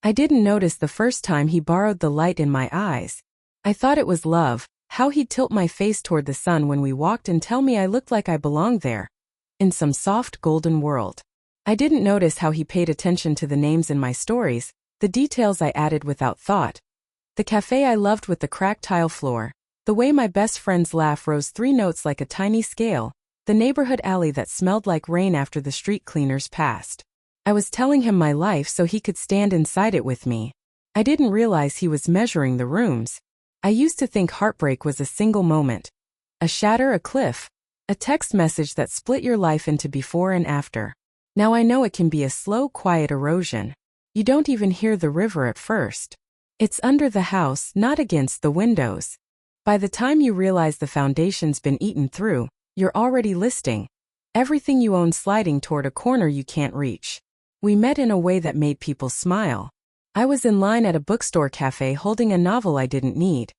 I didn't notice the first time he borrowed the light in my eyes. I thought it was love, how he'd tilt my face toward the sun when we walked and tell me I looked like I belonged there, in some soft golden world. I didn't notice how he paid attention to the names in my stories, the details I added without thought. The cafe I loved with the cracked tile floor, the way my best friend's laugh rose 3 notes like a tiny scale, the neighborhood alley that smelled like rain after the street cleaners passed. I was telling him my life so he could stand inside it with me. I didn't realize he was measuring the rooms. I used to think heartbreak was a single moment. A shatter, a cliff. A text message that split your life into before and after. Now I know it can be a slow, quiet erosion. You don't even hear the river at first. It's under the house, not against the windows. By the time you realize the foundation's been eaten through, you're already listing everything you own sliding toward a corner you can't reach. We met in a way that made people smile. I was in line at a bookstore cafe holding a novel I didn't need.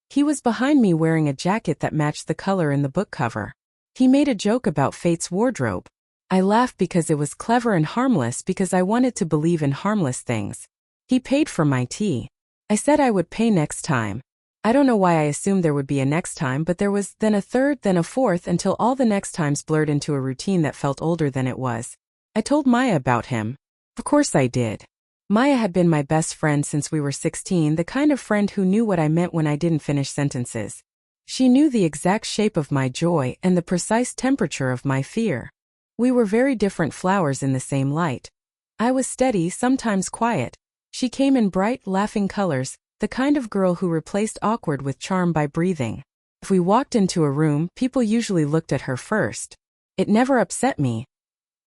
He was behind me wearing a jacket that matched the color in the book cover. He made a joke about fate's wardrobe. I laughed because it was clever and harmless because I wanted to believe in harmless things. He paid for my tea. I said I would pay next time. I don't know why I assumed there would be a next time, but there was, then a third, then a fourth, until all the next times blurred into a routine that felt older than it was. I told Maya about him. Of course I did. Maya had been my best friend since we were 16, the kind of friend who knew what I meant when I didn't finish sentences. She knew the exact shape of my joy and the precise temperature of my fear. We were very different flowers in the same light. I was steady, sometimes quiet. She came in bright, laughing colors, the kind of girl who replaced awkward with charm by breathing. If we walked into a room, people usually looked at her first. It never upset me.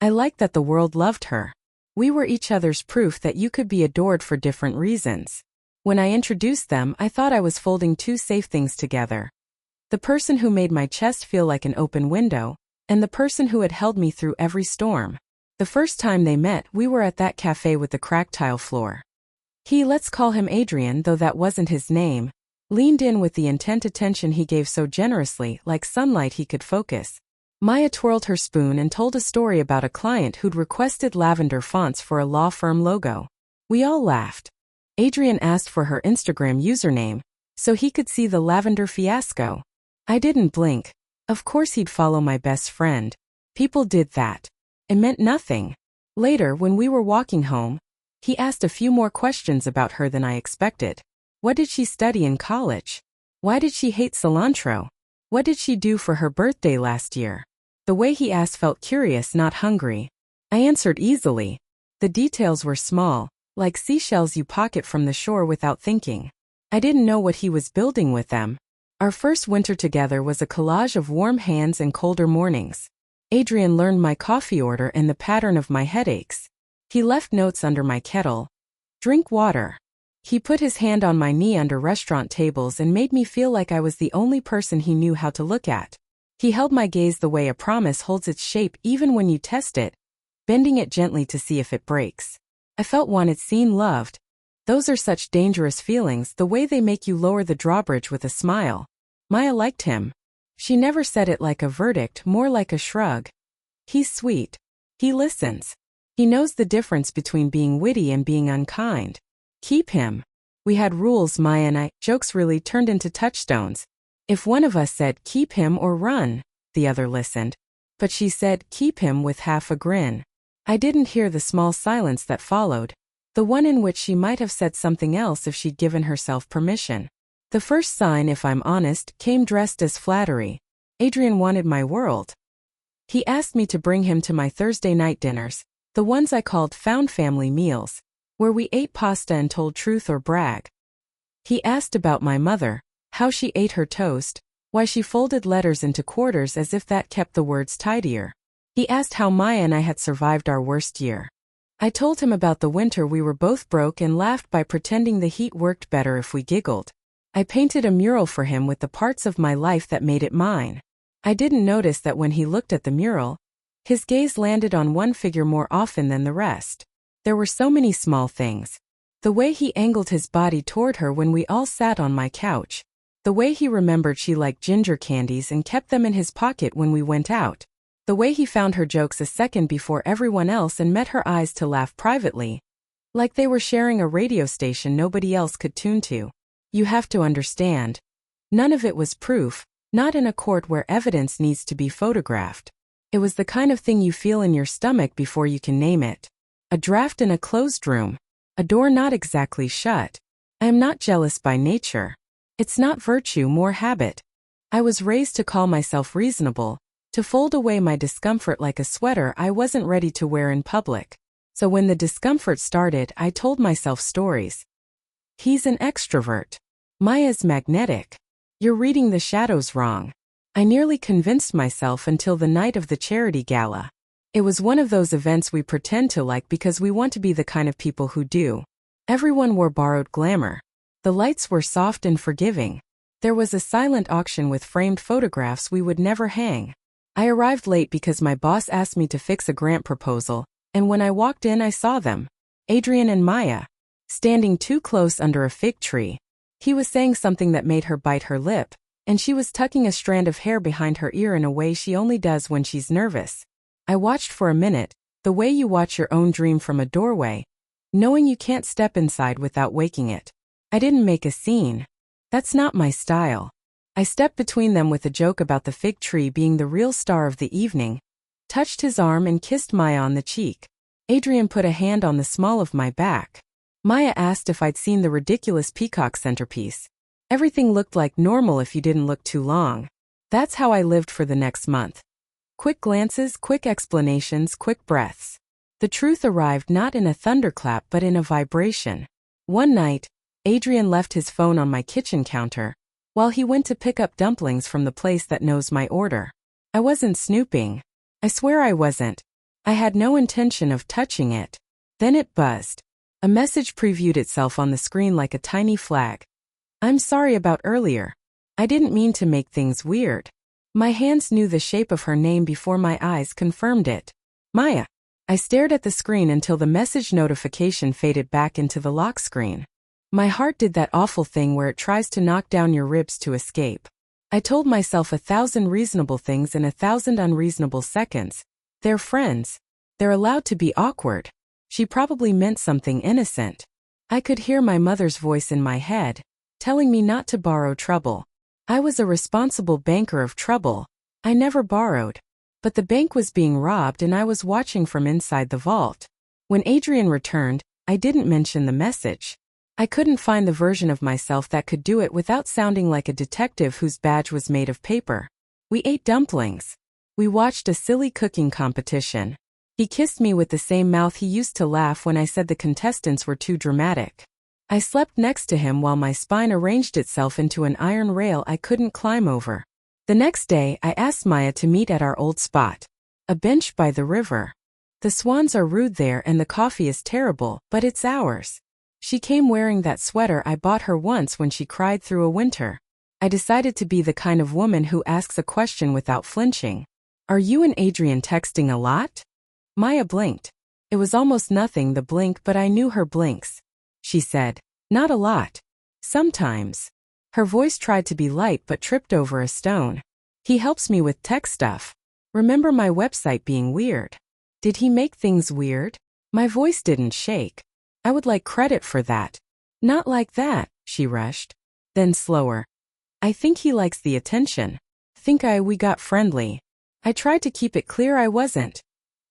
I liked that the world loved her. We were each other's proof that you could be adored for different reasons. When I introduced them, I thought I was folding 2 safe things together. The person who made my chest feel like an open window, and the person who had held me through every storm. The first time they met, we were at that cafe with the cracked tile floor. He, let's call him Adrian, though that wasn't his name, leaned in with the intent attention he gave so generously, like sunlight he could focus. Maya twirled her spoon and told a story about a client who'd requested lavender fonts for a law firm logo. We all laughed. Adrian asked for her Instagram username, so he could see the lavender fiasco. I didn't blink. Of course he'd follow my best friend. People did that. It meant nothing. Later, when we were walking home, he asked a few more questions about her than I expected. What did she study in college? Why did she hate cilantro? What did she do for her birthday last year? The way he asked felt curious, not hungry. I answered easily. The details were small, like seashells you pocket from the shore without thinking. I didn't know what he was building with them. Our first winter together was a collage of warm hands and colder mornings. Adrian learned my coffee order and the pattern of my headaches. He left notes under my kettle. Drink water. He put his hand on my knee under restaurant tables and made me feel like I was the only person he knew how to look at. He held my gaze the way a promise holds its shape even when you test it, bending it gently to see if it breaks. I felt wanted, seen, loved. Those are such dangerous feelings, the way they make you lower the drawbridge with a smile. Maya liked him. She never said it like a verdict, more like a shrug. He's sweet. He listens. He knows the difference between being witty and being unkind. Keep him. We had rules, Maya and I. Jokes really turned into touchstones. If one of us said, keep him or run, the other listened. But she said, keep him with half a grin. I didn't hear the small silence that followed, the one in which she might have said something else if she'd given herself permission. The first sign, if I'm honest, came dressed as flattery. Adrian wanted my world. He asked me to bring him to my Thursday night dinners, the ones I called found family meals, where we ate pasta and told truth or brag. He asked about my mother, how she ate her toast, why she folded letters into quarters as if that kept the words tidier. He asked how Maya and I had survived our worst year. I told him about the winter we were both broke and laughed by pretending the heat worked better if we giggled. I painted a mural for him with the parts of my life that made it mine. I didn't notice that when he looked at the mural, his gaze landed on one figure more often than the rest. There were so many small things. The way he angled his body toward her when we all sat on my couch. The way he remembered she liked ginger candies and kept them in his pocket when we went out. The way he found her jokes a second before everyone else and met her eyes to laugh privately. Like they were sharing a radio station nobody else could tune to. You have to understand. None of it was proof, not in a court where evidence needs to be photographed. It was the kind of thing you feel in your stomach before you can name it. A draft in a closed room. A door not exactly shut. I am not jealous by nature. It's not virtue, more habit. I was raised to call myself reasonable, to fold away my discomfort like a sweater I wasn't ready to wear in public. So when the discomfort started, I told myself stories. He's an extrovert. Maya's magnetic. You're reading the shadows wrong. I nearly convinced myself until the night of the charity gala. It was one of those events we pretend to like because we want to be the kind of people who do. Everyone wore borrowed glamour. The lights were soft and forgiving. There was a silent auction with framed photographs we would never hang. I arrived late because my boss asked me to fix a grant proposal, and when I walked in I saw them. Adrian and Maya. Standing too close under a fig tree. He was saying something that made her bite her lip, and she was tucking a strand of hair behind her ear in a way she only does when she's nervous. I watched for a minute, the way you watch your own dream from a doorway, knowing you can't step inside without waking it. I didn't make a scene. That's not my style. I stepped between them with a joke about the fig tree being the real star of the evening, touched his arm and kissed Maya on the cheek. Adrian put a hand on the small of my back. Maya asked if I'd seen the ridiculous peacock centerpiece. Everything looked like normal if you didn't look too long. That's how I lived for the next month. Quick glances, quick explanations, quick breaths. The truth arrived not in a thunderclap but in a vibration. One night, Adrian left his phone on my kitchen counter, while he went to pick up dumplings from the place that knows my order. I wasn't snooping. I swear I wasn't. I had no intention of touching it. Then it buzzed. A message previewed itself on the screen like a tiny flag. I'm sorry about earlier. I didn't mean to make things weird. My hands knew the shape of her name before my eyes confirmed it. Maya. I stared at the screen until the message notification faded back into the lock screen. My heart did that awful thing where it tries to knock down your ribs to escape. I told myself 1,000 reasonable things in 1,000 unreasonable seconds. They're friends. They're allowed to be awkward. She probably meant something innocent. I could hear my mother's voice in my head, telling me not to borrow trouble. I was a responsible banker of trouble. I never borrowed. But the bank was being robbed and I was watching from inside the vault. When Adrian returned, I didn't mention the message. I couldn't find the version of myself that could do it without sounding like a detective whose badge was made of paper. We ate dumplings. We watched a silly cooking competition. He kissed me with the same mouth he used to laugh when I said the contestants were too dramatic. I slept next to him while my spine arranged itself into an iron rail I couldn't climb over. The next day, I asked Maya to meet at our old spot. A bench by the river. The swans are rude there and the coffee is terrible, but it's ours. She came wearing that sweater I bought her once when she cried through a winter. I decided to be the kind of woman who asks a question without flinching. Are you and Adrian texting a lot? Maya blinked. It was almost nothing the blink, but I knew her blinks. She said, not a lot. Sometimes. Her voice tried to be light but tripped over a stone. He helps me with tech stuff. Remember my website being weird? Did he make things weird? My voice didn't shake. I would like credit for that. Not like that, she rushed. Then slower. I think he likes the attention. We got friendly. I tried to keep it clear I wasn't.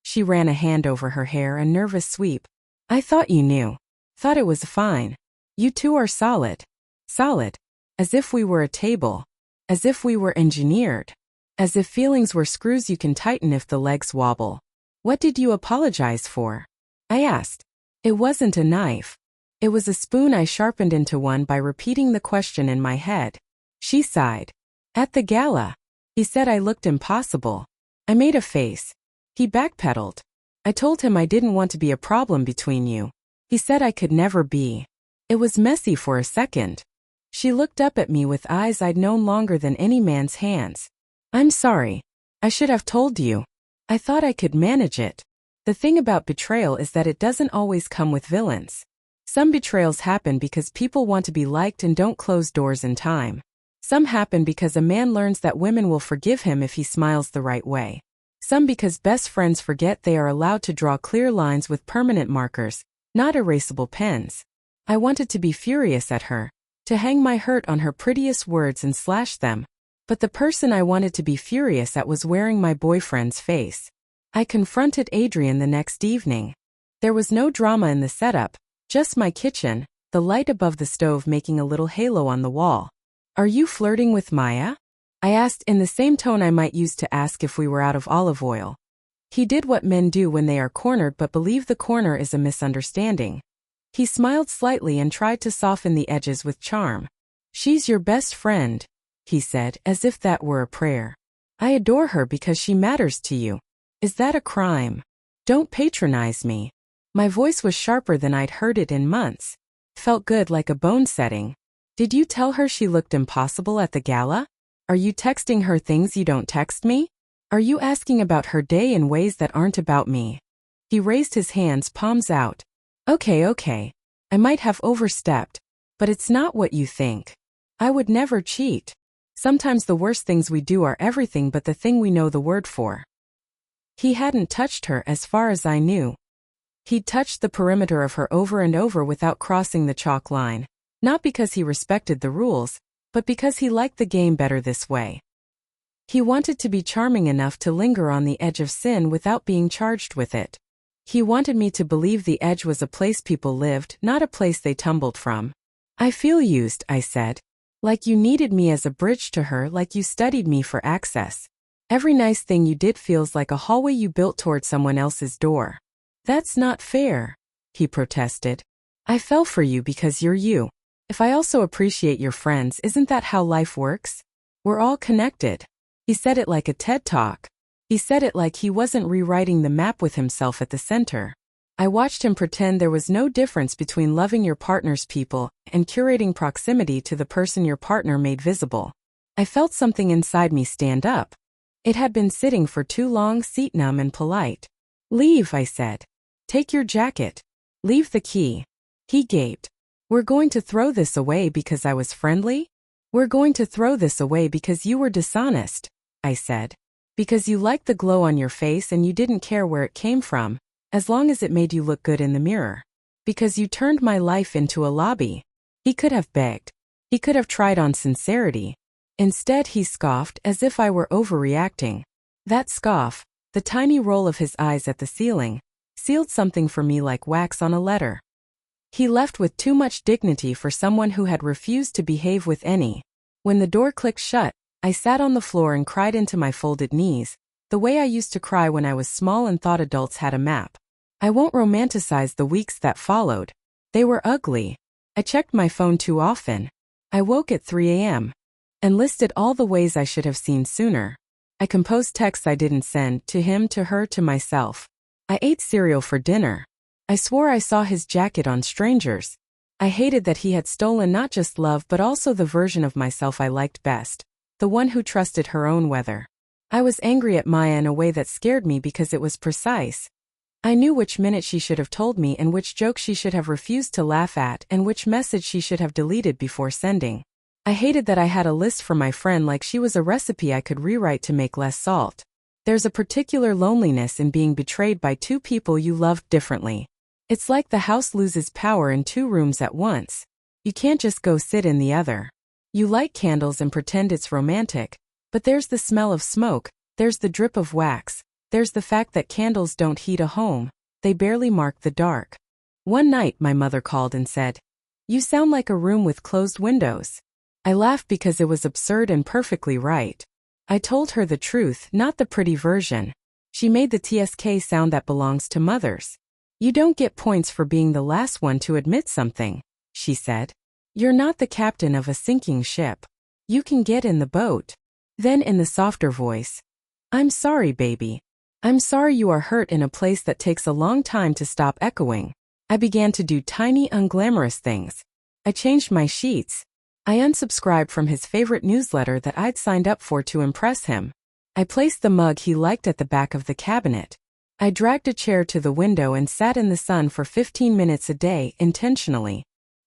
She ran a hand over her hair, a nervous sweep. I thought you knew. Thought it was fine. You two are solid. Solid. As if we were a table. As if we were engineered. As if feelings were screws you can tighten if the legs wobble. What did you apologize for? I asked. It wasn't a knife. It was a spoon I sharpened into one by repeating the question in my head. She sighed. At the gala. He said I looked impossible. I made a face. He backpedaled. I told him I didn't want to be a problem between you. He said I could never be. It was messy for a second. She looked up at me with eyes I'd known longer than any man's hands. I'm sorry. I should have told you. I thought I could manage it. The thing about betrayal is that it doesn't always come with villains. Some betrayals happen because people want to be liked and don't close doors in time. Some happen because a man learns that women will forgive him if he smiles the right way. Some because best friends forget they are allowed to draw clear lines with permanent markers, not erasable pens. I wanted to be furious at her, to hang my hurt on her prettiest words and slash them. But the person I wanted to be furious at was wearing my boyfriend's face. I confronted Adrian the next evening. There was no drama in the setup, just my kitchen, the light above the stove making a little halo on the wall. "Are you flirting with Maya?" I asked in the same tone I might use to ask if we were out of olive oil. He did what men do when they are cornered but believe the corner is a misunderstanding. He smiled slightly and tried to soften the edges with charm. "She's your best friend," he said, as if that were a prayer. "I adore her because she matters to you. Is that a crime? Don't patronize me." My voice was sharper than I'd heard it in months. Felt good, like a bone setting. "Did you tell her she looked impossible at the gala? Are you texting her things you don't text me? Are you asking about her day in ways that aren't about me?" He raised his hands, palms out. Okay. I might have overstepped, but it's not what you think. I would never cheat. Sometimes the worst things we do are everything but the thing we know the word for." He hadn't touched her as far as I knew. He'd touched the perimeter of her over and over without crossing the chalk line, not because he respected the rules, but because he liked the game better this way. He wanted to be charming enough to linger on the edge of sin without being charged with it. He wanted me to believe the edge was a place people lived, not a place they tumbled from. "I feel used," I said. "Like you needed me as a bridge to her, like you studied me for access. Every nice thing you did feels like a hallway you built toward someone else's door." "That's not fair," he protested. "I fell for you because you're you. If I also appreciate your friends, isn't that how life works? We're all connected." He said it like a TED Talk. He said it like he wasn't rewriting the map with himself at the center. I watched him pretend there was no difference between loving your partner's people and curating proximity to the person your partner made visible. I felt something inside me stand up. It had been sitting for too long, seat numb and polite. "Leave," I said. "Take your jacket. Leave the key." He gaped. "We're going to throw this away because I was friendly? We're going to throw this away because you were dishonest," I said. "Because you liked the glow on your face and you didn't care where it came from, as long as it made you look good in the mirror. Because you turned my life into a lobby." He could have begged. He could have tried on sincerity. Instead, he scoffed as if I were overreacting. That scoff, the tiny roll of his eyes at the ceiling, sealed something for me like wax on a letter. He left with too much dignity for someone who had refused to behave with any. When the door clicked shut, I sat on the floor and cried into my folded knees, the way I used to cry when I was small and thought adults had a map. I won't romanticize the weeks that followed. They were ugly. I checked my phone too often. I woke at 3 a.m. and listed all the ways I should have seen sooner. I composed texts I didn't send, to him, to her, to myself. I ate cereal for dinner. I swore I saw his jacket on strangers. I hated that he had stolen not just love but also the version of myself I liked best, the one who trusted her own weather. I was angry at Maya in a way that scared me because it was precise. I knew which minute she should have told me and which joke she should have refused to laugh at and which message she should have deleted before sending. I hated that I had a list for my friend like she was a recipe I could rewrite to make less salt. There's a particular loneliness in being betrayed by two people you loved differently. It's like the house loses power in two rooms at once. You can't just go sit in the other. You light candles and pretend it's romantic, but there's the smell of smoke, there's the drip of wax, there's the fact that candles don't heat a home, they barely mark the dark. One night my mother called and said, "You sound like a room with closed windows." I laughed because it was absurd and perfectly right. I told her the truth, not the pretty version. She made the TSK sound that belongs to mothers. "You don't get points for being the last one to admit something," she said. "You're not the captain of a sinking ship. You can get in the boat." Then in the softer voice, "I'm sorry, baby. I'm sorry you are hurt in a place that takes a long time to stop echoing." I began to do tiny, unglamorous things. I changed my sheets. I unsubscribed from his favorite newsletter that I'd signed up for to impress him. I placed the mug he liked at the back of the cabinet. I dragged a chair to the window and sat in the sun for 15 minutes a day, intentionally.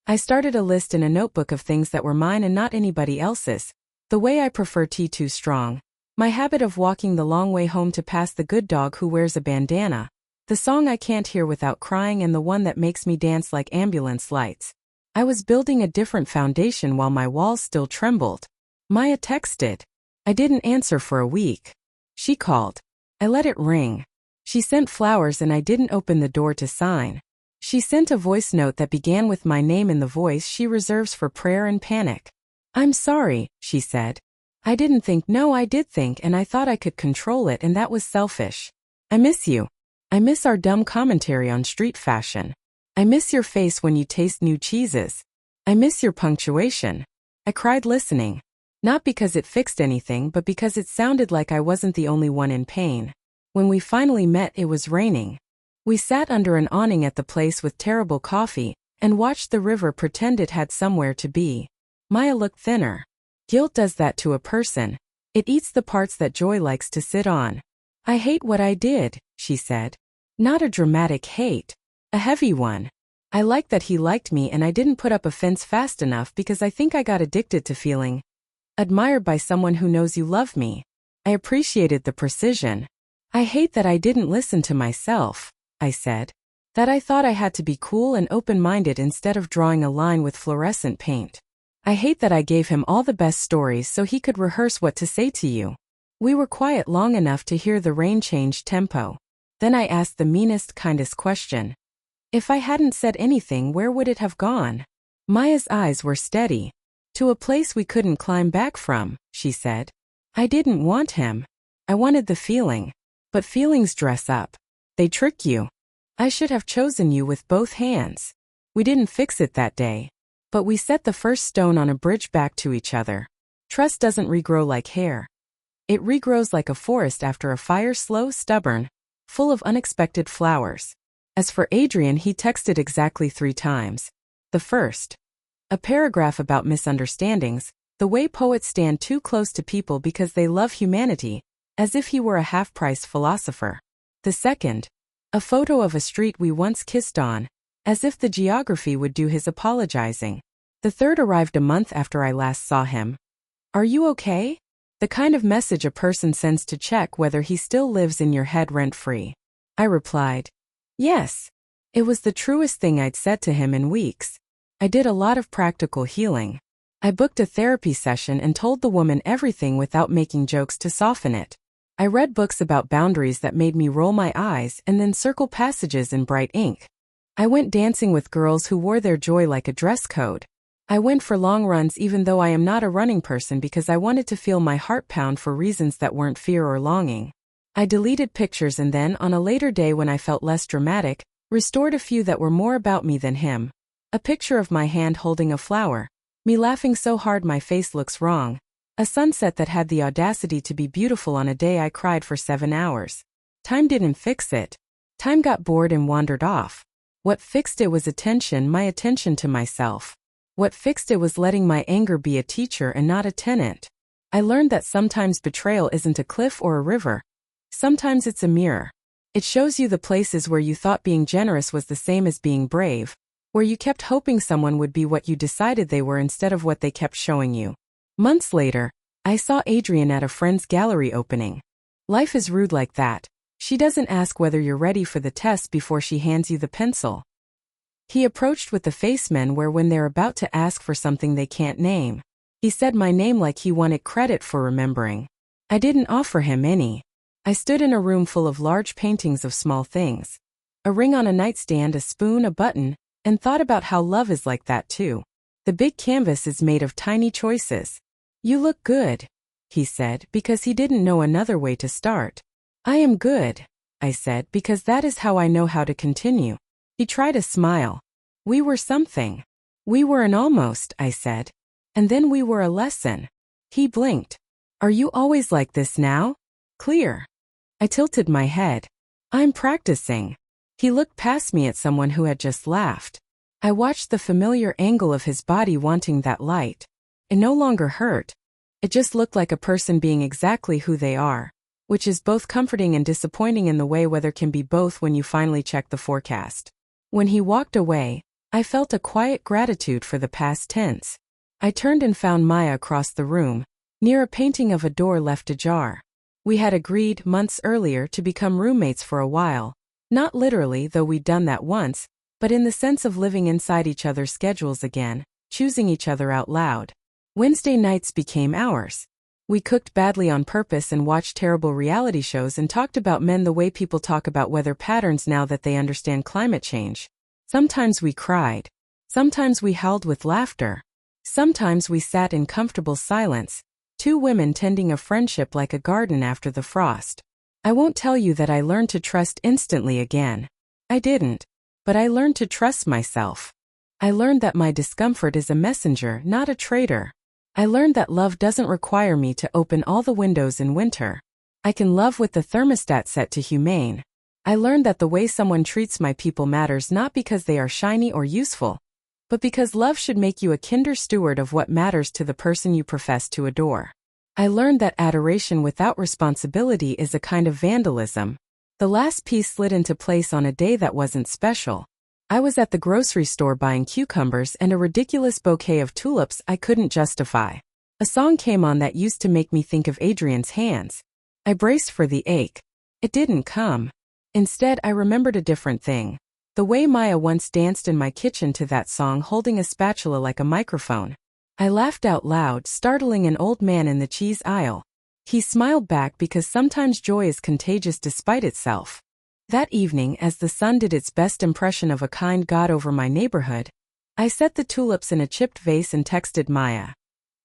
I started a list in a notebook of things that were mine and not anybody else's. The way I prefer tea too strong. My habit of walking the long way home to pass the good dog who wears a bandana. The song I can't hear without crying and the one that makes me dance like ambulance lights. I was building a different foundation while my walls still trembled. Maya texted. I didn't answer for a week. She called. I let it ring. She sent flowers and I didn't open the door to sign. She sent a voice note that began with my name in the voice she reserves for prayer and panic. I'm sorry, she said. I didn't think. No, I did think, and I thought I could control it, and that was selfish. I miss you. I miss our dumb commentary on street fashion. I miss your face when you taste new cheeses. I miss your punctuation. I cried listening. Not because it fixed anything, but because it sounded like I wasn't the only one in pain. When we finally met, it was raining. We sat under an awning at the place with terrible coffee, and watched the river pretend it had somewhere to be. Maya looked thinner. Guilt does that to a person. It eats the parts that joy likes to sit on. I hate what I did, she said. Not a dramatic hate. A heavy one. I like that he liked me and I didn't put up a fence fast enough because I think I got addicted to feeling admired by someone who knows you love me. I appreciated the precision. I hate that I didn't listen to myself, I said. That I thought I had to be cool and open-minded instead of drawing a line with fluorescent paint. I hate that I gave him all the best stories so he could rehearse what to say to you. We were quiet long enough to hear the rain change tempo. Then I asked the meanest, kindest question. If I hadn't said anything, where would it have gone? Maya's eyes were steady. To a place we couldn't climb back from, she said. I didn't want him. I wanted the feeling. But feelings dress up. They trick you. I should have chosen you with both hands. We didn't fix it that day. But we set the first stone on a bridge back to each other. Trust doesn't regrow like hair. It regrows like a forest after a fire, slow, stubborn, full of unexpected flowers. As for Adrian, he texted exactly 3 times. The first. A paragraph about misunderstandings, the way poets stand too close to people because they love humanity, as if he were a half-price philosopher. The second. A photo of a street we once kissed on, as if the geography would do his apologizing. The third arrived a month after I last saw him. Are you okay? The kind of message a person sends to check whether he still lives in your head rent-free. I replied. Yes. It was the truest thing I'd said to him in weeks. I did a lot of practical healing. I booked a therapy session and told the woman everything without making jokes to soften it. I read books about boundaries that made me roll my eyes and then circle passages in bright ink. I went dancing with girls who wore their joy like a dress code. I went for long runs even though I am not a running person because I wanted to feel my heart pound for reasons that weren't fear or longing. I deleted pictures and then, on a later day when I felt less dramatic, restored a few that were more about me than him. A picture of my hand holding a flower. Me laughing so hard my face looks wrong. A sunset that had the audacity to be beautiful on a day I cried for 7 hours. Time didn't fix it. Time got bored and wandered off. What fixed it was attention, my attention to myself. What fixed it was letting my anger be a teacher and not a tenant. I learned that sometimes betrayal isn't a cliff or a river. Sometimes it's a mirror. It shows you the places where you thought being generous was the same as being brave, where you kept hoping someone would be what you decided they were instead of what they kept showing you. Months later, I saw Adrian at a friend's gallery opening. Life is rude like that. She doesn't ask whether you're ready for the test before she hands you the pencil. He approached with the face men wear when they're about to ask for something they can't name. He said my name like he wanted credit for remembering. I didn't offer him any. I stood in a room full of large paintings of small things. A ring on a nightstand, a spoon, a button, and thought about how love is like that too. The big canvas is made of tiny choices. You look good, he said, because he didn't know another way to start. I am good, I said, because that is how I know how to continue. He tried a smile. We were something. We were an almost, I said. And then we were a lesson. He blinked. Are you always like this now? Clear. I tilted my head. I'm practicing. He looked past me at someone who had just laughed. I watched the familiar angle of his body wanting that light. It no longer hurt. It just looked like a person being exactly who they are, which is both comforting and disappointing in the way weather can be both when you finally check the forecast. When he walked away, I felt a quiet gratitude for the past tense. I turned and found Maya across the room, near a painting of a door left ajar. We had agreed, months earlier, to become roommates for a while, Not literally, though we'd done that once, but in the sense of living inside each other's schedules again, choosing each other out loud. Wednesday nights became ours. We cooked badly on purpose and watched terrible reality shows and talked about men the way people talk about weather patterns now that they understand climate change. Sometimes we cried. Sometimes we howled with laughter. Sometimes we sat in comfortable silence, two women tending a friendship like a garden after the frost. I won't tell you that I learned to trust instantly again. I didn't. But I learned to trust myself. I learned that my discomfort is a messenger, not a traitor. I learned that love doesn't require me to open all the windows in winter. I can love with the thermostat set to humane. I learned that the way someone treats my people matters not because they are shiny or useful, but because love should make you a kinder steward of what matters to the person you profess to adore. I learned that adoration without responsibility is a kind of vandalism. The last piece slid into place on a day that wasn't special. I was at the grocery store buying cucumbers and a ridiculous bouquet of tulips I couldn't justify. A song came on that used to make me think of Adrian's hands. I braced for the ache. It didn't come. Instead, I remembered a different thing. The way Maya once danced in my kitchen to that song holding a spatula like a microphone. I laughed out loud, startling an old man in the cheese aisle. He smiled back because sometimes joy is contagious despite itself. That evening, as the sun did its best impression of a kind God over my neighborhood, I set the tulips in a chipped vase and texted Maya.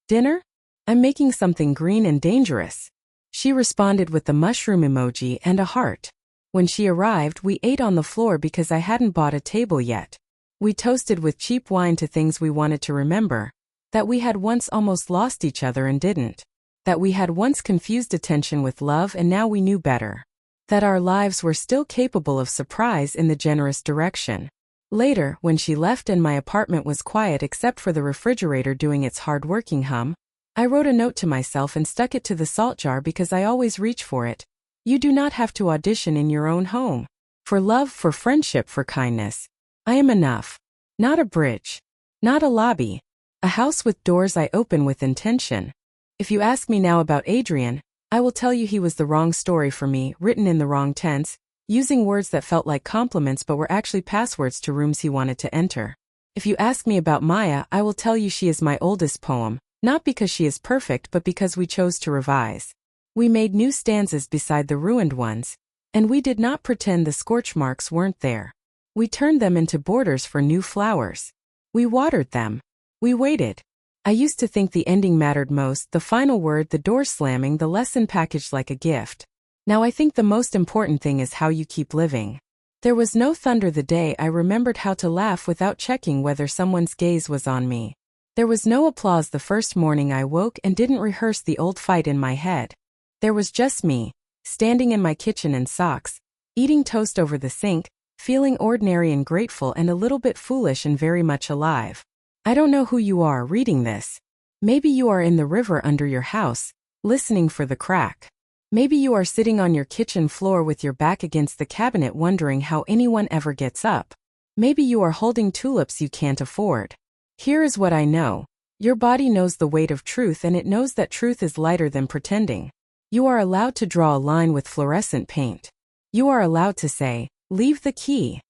"Dinner? I'm making something green and dangerous." She responded with the mushroom emoji and a heart. When she arrived, we ate on the floor because I hadn't bought a table yet. We toasted with cheap wine to things we wanted to remember, that we had once almost lost each other and didn't, that we had once confused attention with love and now we knew better. That our lives were still capable of surprise in the generous direction. Later, when she left and my apartment was quiet except for the refrigerator doing its hard-working hum, I wrote a note to myself and stuck it to the salt jar because I always reach for it. You do not have to audition in your own home. For love, for friendship, for kindness. I am enough. Not a bridge. Not a lobby. A house with doors I open with intention. If you ask me now about Adrian, I will tell you he was the wrong story for me, written in the wrong tense, using words that felt like compliments but were actually passwords to rooms he wanted to enter. If you ask me about Maya, I will tell you she is my oldest poem, not because she is perfect but because we chose to revise. We made new stanzas beside the ruined ones, and we did not pretend the scorch marks weren't there. We turned them into borders for new flowers. We watered them. We waited. I used to think the ending mattered most, the final word, the door slamming, the lesson packaged like a gift. Now I think the most important thing is how you keep living. There was no thunder the day I remembered how to laugh without checking whether someone's gaze was on me. There was no applause the first morning I woke and didn't rehearse the old fight in my head. There was just me, standing in my kitchen in socks, eating toast over the sink, feeling ordinary and grateful and a little bit foolish and very much alive. I don't know who you are reading this. Maybe you are in the river under your house, listening for the crack. Maybe you are sitting on your kitchen floor with your back against the cabinet wondering how anyone ever gets up. Maybe you are holding tulips you can't afford. Here is what I know. Your body knows the weight of truth and it knows that truth is lighter than pretending. You are allowed to draw a line with fluorescent paint. You are allowed to say, leave the key.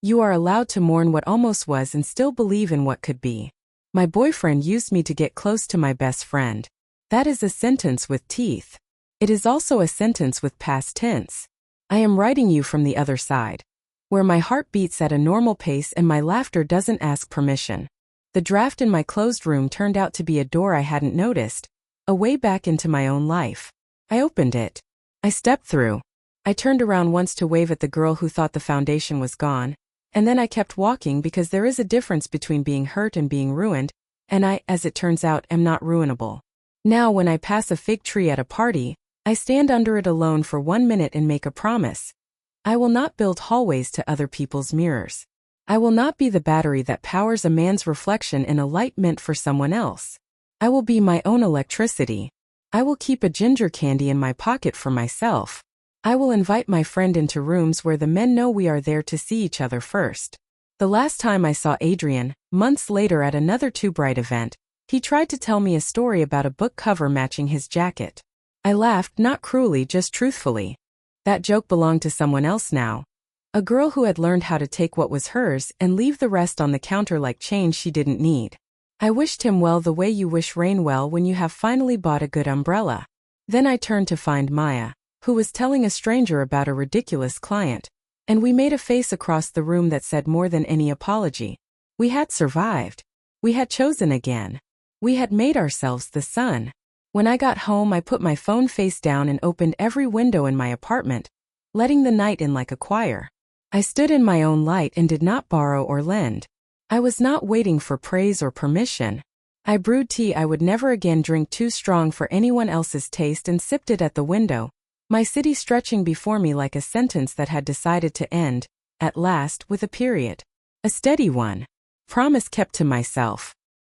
You are allowed to mourn what almost was and still believe in what could be. My boyfriend used me to get close to my best friend. That is a sentence with teeth. It is also a sentence with past tense. I am writing you from the other side, where my heart beats at a normal pace and my laughter doesn't ask permission. The draft in my closed room turned out to be a door I hadn't noticed, a way back into my own life. I opened it. I stepped through. I turned around once to wave at the girl who thought the foundation was gone. And then I kept walking because there is a difference between being hurt and being ruined, and I, as it turns out, am not ruinable. Now when I pass a fig tree at a party, I stand under it alone for 1 minute and make a promise. I will not build hallways to other people's mirrors. I will not be the battery that powers a man's reflection in a light meant for someone else. I will be my own electricity. I will keep a ginger candy in my pocket for myself. I will invite my friend into rooms where the men know we are there to see each other first. The last time I saw Adrian, months later at another Too Bright event, he tried to tell me a story about a book cover matching his jacket. I laughed, not cruelly, just truthfully. That joke belonged to someone else now. A girl who had learned how to take what was hers and leave the rest on the counter like change she didn't need. I wished him well the way you wish rain well when you have finally bought a good umbrella. Then I turned to find Maya, who was telling a stranger about a ridiculous client. And we made a face across the room that said more than any apology. We had survived. We had chosen again. We had made ourselves the sun. When I got home, I put my phone face down and opened every window in my apartment, letting the night in like a choir. I stood in my own light and did not borrow or lend. I was not waiting for praise or permission. I brewed tea I would never again drink too strong for anyone else's taste and sipped it at the window, my city stretching before me like a sentence that had decided to end, at last, with a period. A steady one. Promise kept to myself.